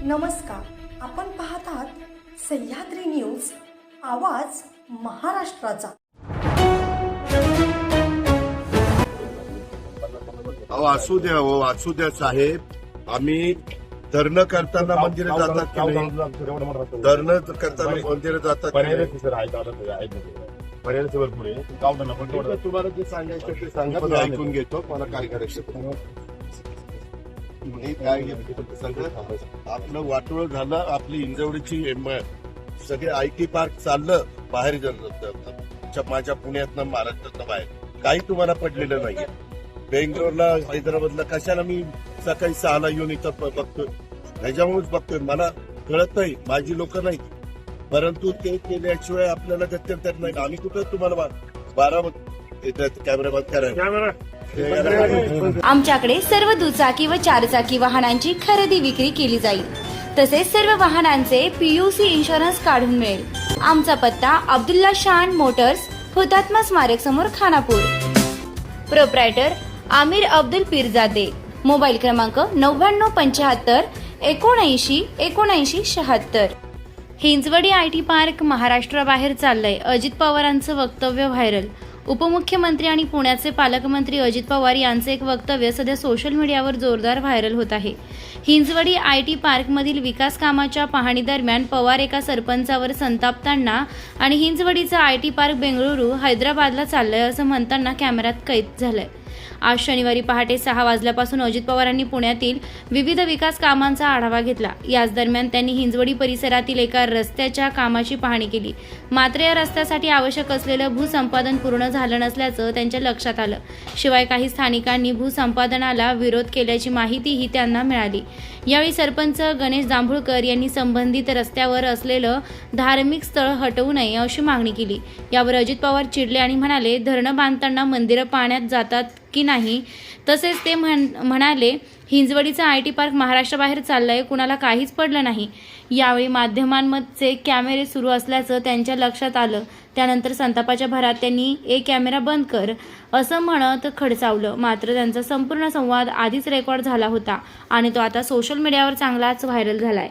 नमस्कार, आपण पाहत आहात सह्याद्री न्यूज, आवाज महाराष्ट्राचा। असू द्या साहेब, आम्ही धरणं करताना मंदिरात जातात की नाही? धरणं करताना मंदिरात जातात तुम्हाला जे सांगायचं ते सांगा, मी ऐकून घेतो। मला काय करायचं काय आपलं वाटोळ झालं, आपली इंजवडीची सगळे IT पार्क चाललं बाहेर, माझ्या पुण्यातनं महाराष्ट्रातनं बाहेर काही तुम्हाला पडलेलं नाहीये। बेंगलोरला, हैदराबादला कशाला मी सकाळी 6ला येऊन इथं बघतोय? ह्याच्यामुळेच बघतोय, मला कळत नाही, माझी लोक नाही, परंतु ते केल्याशिवाय आपल्याला गत्यंतर नाही। आम्ही कुठं तुम्हाला 12 कॅमेरा बंद करायला? आमच्याकडे सर्व दुचाकी व चारचाकी वाहनांची खरेदी विक्री केली जाईल, तसेच सर्व वाहनांचे PUC इन्शुरन्स काढून मिळेल। आमचा पत्ता अब्दुल्ला शान मोटर्स, हुतात्मा स्मारक समोर, खानापूर। प्रोप्रायटर आमिर अब्दुल पीरजादे। मोबाईल क्रमांक 9975 79 79 76। हिंजवडी IT पार्क महाराष्ट्राबाहेर चाललंय, अजित पवारांचं वक्तव्य व्हायरल। उपमुख्यमंत्री आणि पुण्याचे पालकमंत्री अजित पवार यांचे एक वक्तव्य सध्या सोशल मीडियावर जोरदार व्हायरल होत आहे। हिंजवडी IT पार्कमधील विकास कामाच्या पाहणी दरम्यान पवार एका सरपंचावर संतापताना आणि हिंजवडीचा IT पार्क बेंगळुरू, हैदराबादला चाललंय असं म्हणताना कॅमेऱ्यात कैद झालंय। आज शनिवारी पहाटे 6 वाजल्यापासून अजित पवारांनी पुण्यातील विविध विकास कामांचा आढावा घेतला। याच दरम्यान त्यांनी हिंजवडी परिसरातील एका रस्त्याच्या कामाची पाहणी केली, मात्र या रस्त्यासाठी आवश्यक असलेलं भूसंपादन पूर्ण झालं नसल्याचं त्यांच्या लक्षात आलं। शिवाय काही स्थानिकांनी भूसंपादनाला विरोध केल्याची माहितीही त्यांना मिळाली। यावेळी सरपंच गणेश जांभूळकर यांनी संबंधित रस्त्यावर असलेलं धार्मिक स्थळ हटवू नये अशी मागणी केली। यावर अजित पवार चिडले आणि म्हणाले, धरणं बांधताना मंदिरं पाण्यात जातात की नाही? तसेच ते म्हणाले, हिंजवडीचा IT पार्क महाराष्ट्राबाहेर चाललाय, कुणाला काहीच पडलं नाही। यावेळी माध्यमांमध्ये कॅमेरे सुरू असल्याचं त्यांच्या लक्षात आलं। त्यानंतर संतापाच्या भरात त्यांनी एक कॅमेरा बंद कर असं म्हणत खडसावलं, मात्र त्यांचा संपूर्ण संवाद आधीच रेकॉर्ड झाला होता आणि तो आता सोशल मीडियावर चांगलाच व्हायरल झालाय।